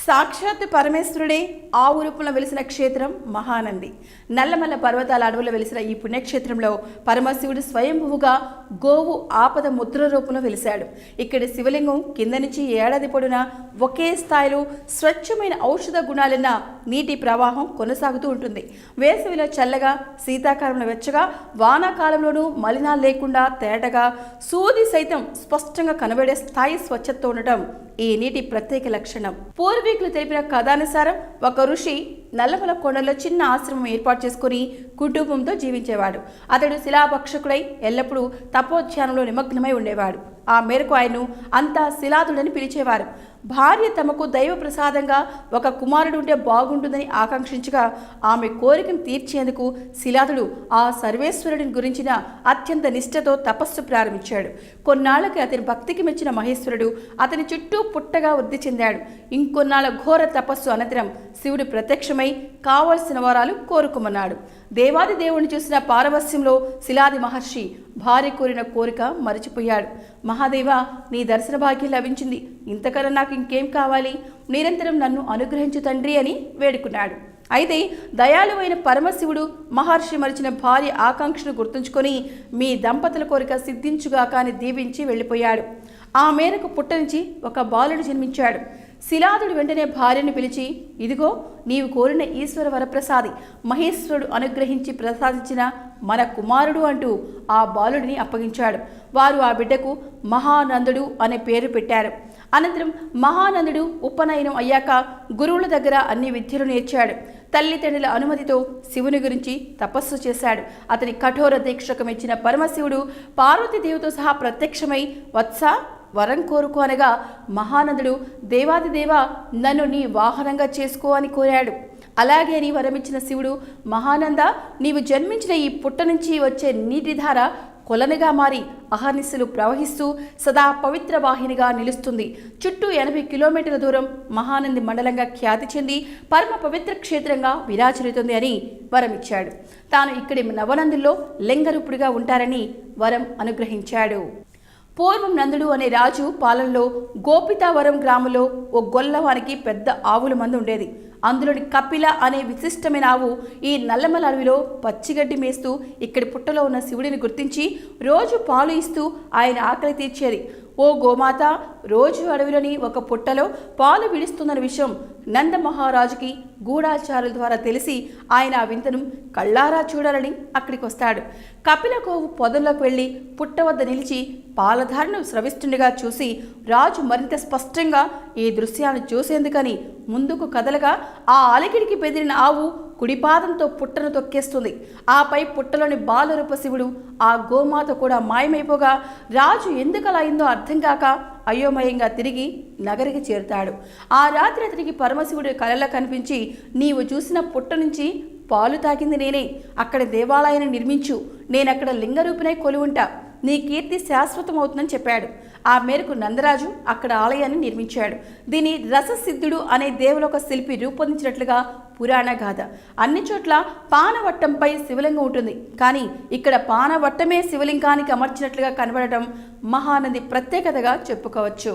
సాక్షాత్ పరమేశ్వరుడే ఆ రూపంలో వెలిసిన క్షేత్రం మహానంది. నల్లమల్ల పర్వతాల అడవుల్లో వెలిసిన ఈ పుణ్యక్షేత్రంలో పరమశివుడు స్వయంభువుగా గోవు ఆపద ముద్ర రూపంలో వెలిశాడు. ఇక్కడి శివలింగం కింద నుంచి ఏడాది పొడవునా ఒకే స్థాయిలో స్వచ్ఛమైన ఔషధ గుణాలున్న నీటి ప్రవాహం కొనసాగుతూ ఉంటుంది. వేసవిలో చల్లగా, శీతాకాలంలో వెచ్చగా, వానాకాలంలోనూ మలినాలు లేకుండా తేటగా, సూది సైతం స్పష్టంగా కనబడే స్థాయి స్వచ్ఛత ఉండటం ఈ నీటి ప్రత్యేక లక్షణం. పూర్వీకులు తెలిపిన కథానుసారం ఒక ఋషి నల్లమల కొండలో చిన్న ఆశ్రమం ఏర్పాటు చేసుకుని కుటుంబంతో జీవించేవాడు. అతడు శిలాభక్షకుడై ఎల్లప్పుడూ తపోధ్యానంలో నిమగ్నమై ఉండేవాడు. ఆ మేరకు ఆయన్ను అంతా శిలాదుడని పిలిచేవారు. భార్య తమకు దైవ ప్రసాదంగా ఒక కుమారుడు ఉంటే బాగుంటుందని ఆకాంక్షించగా ఆమె కోరికను తీర్చేందుకు శిలాదుడు ఆ సర్వేశ్వరుడిని గురించిన అత్యంత నిష్ఠతో తపస్సు ప్రారంభించాడు. కొన్నాళ్లకి అతని భక్తికి మెచ్చిన మహేశ్వరుడు అతని చుట్టూ పుట్టగా వృద్ధి చెందాడు. ఇంకొన్నాళ్ళ ఘోర తపస్సు అనంతరం శివుడు ప్రత్యక్షమై కావలసిన వరాలు కోరుకోమన్నాడు. దేవాది దేవుణ్ణి చూసిన పారవస్యంలో శిలాది మహర్షి భార్య కోరిన కోరిక మరచిపోయాడు. మహాదేవ, నీ దర్శన భాగ్యం లభించింది, ఇంతకన్నా నాకు ఇంకేం కావాలి? నిరంతరం నన్ను అనుగ్రహించు తండ్రి అని వేడుకున్నాడు. అయితే దయాళువైన పరమశివుడు మహర్షి మరిచిన భార్య ఆకాంక్షను గుర్తుంచుకొని మీ దంపతుల కోరిక సిద్ధించుగాక అని దీవించి వెళ్ళిపోయాడు. ఆ మేరకు పుట్ట నుంచి ఒక బాలుడు జన్మించాడు. శిలాదుడు వెంటనే భార్యను పిలిచి, ఇదిగో నీవు కోరిన ఈశ్వర వరప్రసాది, మహేశ్వరుడు అనుగ్రహించి ప్రసాదించిన మన కుమారుడు అంటూ ఆ బాలుడిని అప్పగించాడు. వారు ఆ బిడ్డకు మహానందుడు అనే పేరు పెట్టారు. అనంతరం మహానందుడు ఉపనయనం అయ్యాక గురువుల దగ్గర అన్ని విద్యలు నేర్చాడు. తల్లిదండ్రుల అనుమతితో శివుని గురించి తపస్సు చేశాడు. అతని కఠోర దీక్షకు మెచ్చిన పరమశివుడు పార్వతీదేవితో సహా ప్రత్యక్షమై, వత్స వరం కోరుకో అనగా మహానందుడు, దేవాది దేవ, నన్ను నీ వాహనంగా చేసుకో అని కోరాడు. అలాగే నీ వరమిచ్చిన శివుడు, మహానంద, నీవు జన్మించిన ఈ పుట్ట నుంచి వచ్చే నీటిధార కొలనుగా మారి అహర్నిశలు ప్రవహిస్తూ సదా పవిత్ర వాహినిగా నిలుస్తుంది. చుట్టూ 80 కిలోమీటర్ల దూరం మహానంది మండలంగా ఖ్యాతి చెంది పరమ పవిత్ర క్షేత్రంగా విరాజిల్లుతుంది అని వరమిచ్చాడు. తాను ఇక్కడి నవనందుల్లో లింగరూపుడిగా ఉంటారని వరం అనుగ్రహించాడు. పూర్వం నందుడు అనే రాజు పాలనలో గోపితావరం గ్రామంలో ఓ గొల్లవానికి పెద్ద ఆవుల మంద ఉండేది. అందులోని కపిల అనే విశిష్టమైన ఆవు ఈ నల్లమల అడవిలో పచ్చిగడ్డి మేస్తూ ఇక్కడి పుట్టలో ఉన్న శివుడిని గుర్తించి రోజు పాలు ఇస్తూ ఆయన ఆకలి తీర్చేది. ఓ గోమాత, రోజు అడవిలోని ఒక పుట్టలో పాలు విడుస్తున్న విషయం నందమహారాజుకి గూఢాచారుల ద్వారా తెలిసి ఆయన ఆ వింతను కళ్ళారా చూడాలని అక్కడికి వస్తాడు. కపిల గోవు పొదల్లోకి వెళ్ళి పుట్ట వద్ద నిలిచి పాలధారను స్రవిస్తుండగా చూసి రాజు మరింత స్పష్టంగా ఈ దృశ్యాన్ని చూసేందుకని ముందుకు కదలగా ఆ అలికిడికి బెదిరిన ఆవు కుడిపాదంతో పుట్టను తొక్కేస్తుంది. ఆపై పుట్టలోని బాలరూప శివుడు ఆ గోమాత కూడా మాయమైపోగా రాజు ఎందుకలా అయిందో అర్థం కాక అయోమయంగా తిరిగి నగరికి చేరుతాడు. ఆ రాత్రి అతనికి పరమశివుడు కలలో కనిపించి, నీవు చూసిన పుట్ట నుంచి పాలు తాకింది నేనే, అక్కడ దేవాలయాన్ని నిర్మించు, నేనక్కడ లింగరూపినై కొలువుంటా, నీ కీర్తి శాశ్వతం అవుతుందని చెప్పాడు. ఆ మేరకు నందరాజు అక్కడ ఆలయాన్ని నిర్మించాడు. దీని రససిద్ధుడు అనే దేవులొక శిల్పి రూపొందించినట్లుగా పురాణ గాథ. అన్ని చోట్ల పానవట్టంపై శివలింగం ఉంటుంది, కానీ ఇక్కడ పానవట్టమే శివలింగానికి అమర్చినట్లుగా కనబడటం మహానంది ప్రత్యేకతగా చెప్పుకోవచ్చు.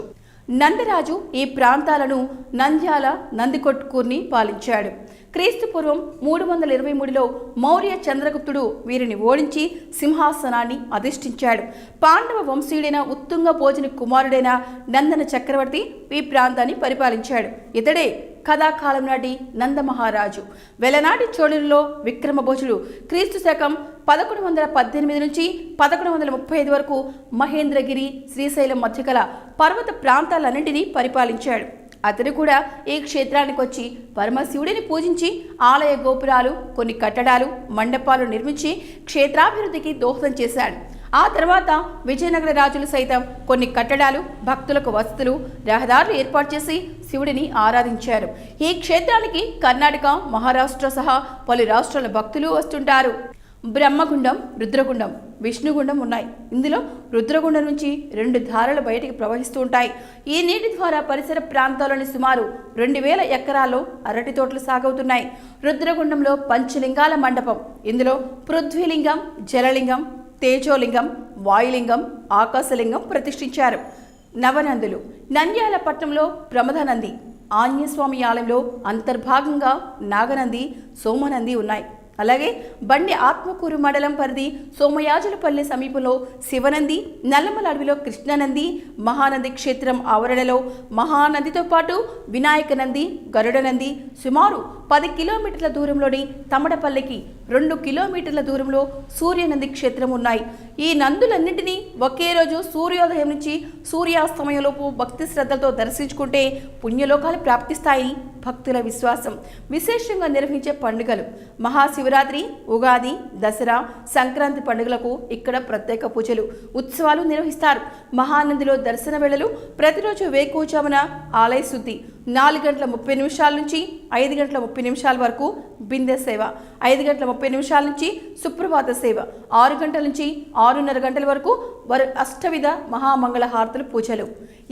నందరాజు ఈ ప్రాంతాలను నంద్యాల, నందికొట్కూర్ని పాలించాడు. క్రీస్తుపూర్వం 323లో మౌర్య చంద్రగుప్తుడు వీరిని ఓడించి సింహాసనాన్ని అధిష్ఠించాడు. పాండవ వంశీయుడైన ఉత్తుంగ భోజని కుమారుడైన నందన చక్రవర్తి ఈ ప్రాంతాన్ని పరిపాలించాడు. ఇతడే కథాకాలం నాటి నందమహారాజు. వెలనాటి చోళులలో విక్రమభోజుడు క్రీస్తు శకం 1118 నుంచి 1135 వరకు మహేంద్రగిరి, శ్రీశైలం మధ్య గల పర్వత ప్రాంతాలన్నింటినీ పరిపాలించాడు. అతడు కూడా ఈ క్షేత్రానికి వచ్చి పరమశివుడిని పూజించి ఆలయ గోపురాలు, కొన్ని కట్టడాలు, మండపాలు నిర్మించి క్షేత్రాభివృద్ధికి దోహదం చేశాడు. ఆ తర్వాత విజయనగర రాజులు సైతం కొన్ని కట్టడాలు, భక్తులకు వసతులు, రహదారులు ఏర్పాటు చేసి శివుడిని ఆరాధించారు. ఈ క్షేత్రానికి కర్ణాటక, మహారాష్ట్ర సహా పలు రాష్ట్రాల భక్తులు వస్తుంటారు. బ్రహ్మగుండం, రుద్రగుండం, విష్ణుగుండం ఉన్నాయి. ఇందులో రుద్రగుండం నుంచి 2 ధారలు బయటికి ప్రవహిస్తూ ఉంటాయి. ఈ నీటి ద్వారా పరిసర ప్రాంతాల్లోని సుమారు 2000 ఎకరాల్లో అరటి తోటలు సాగవుతున్నాయి. రుద్రగుండంలో పంచలింగాల మండపం. ఇందులో పృథ్వీలింగం, జలలింగం, తేజోలింగం, వాయులింగం, ఆకాశలింగం ప్రతిష్ఠించారు. నవనందులు. నంద్యాల పట్టణంలో ప్రమథనంది, ఆంజనేయ స్వామి ఆలయంలో అంతర్భాగంగా నాగనంది, సోమనంది ఉన్నాయి. అలాగే బండి ఆత్మకూరు మండలం పరిధి సోమయాజులపల్లి సమీపంలో శివనంది, నల్లమల అడవిలో కృష్ణానంది, మహానంది క్షేత్రం ఆవరణలో మహానందితో పాటు వినాయక నంది, గరుడ నంది, సుమారు 10 కిలోమీటర్ల దూరంలోని తమడపల్లికి 2 కిలోమీటర్ల దూరంలో సూర్యనంది క్షేత్రం ఉన్నాయి. ఈ నందులన్నింటినీ ఒకే రోజు సూర్యోదయం నుంచి సూర్యాస్తమయంలోపు భక్తి శ్రద్ధలతో దర్శించుకుంటే పుణ్యలోకాలు ప్రాప్తిస్తాయి భక్తుల విశ్వాసం. విశేషంగా నిర్వహించే పండుగలు మహాశివరాత్రి, ఉగాది, దసరా, సంక్రాంతి పండుగలకు ఇక్కడ ప్రత్యేక పూజలు, ఉత్సవాలు నిర్వహిస్తారు. మహానందిలో దర్శన వేళలు ప్రతిరోజు వేకువజామున ఆలయ శుద్ధి 4 గంటల 30 నిమిషాల నుంచి 5 గంటల 30 నిమిషాల వరకు బిందె సేవ, 5 గంటల 30 నిమిషాల నుంచి సుప్రభాత సేవ, 6 గంటల నుంచి 6:30 గంటల వరకు అష్టవిధ మహామంగళ హారతులు పూజలు.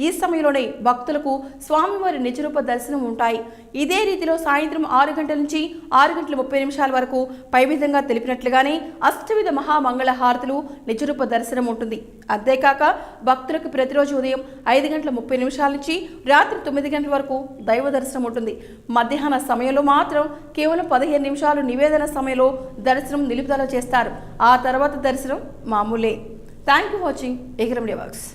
ఈ సమయంలోనే భక్తులకు స్వామివారి నిజరూప దర్శనం ఉంటాయి. ఇదే రీతిలో సాయంత్రం 6 గంటల నుంచి 6 గంటల 30 నిమిషాల వరకు పై విధంగా తెలిపినట్లుగానే అష్టవిధ మహామంగళ హారతులు, నిజరూప దర్శనం ఉంటుంది. అంతేకాక భక్తులకు ప్రతిరోజు ఉదయం 5 గంటల 30 నిమిషాల నుంచి రాత్రి 9 గంటల వరకు దైవ దర్శనం ఉంటుంది. మధ్యాహ్న సమయంలో మాత్రం కేవలం 15 నిమిషాలు నివేదన సమయంలో దర్శనం నిలుపుదల చేస్తారు. ఆ తర్వాత దర్శనం మామూలే. థ్యాంక్ యూ వాచింగ్ ఏకరం డే వర్క్స్.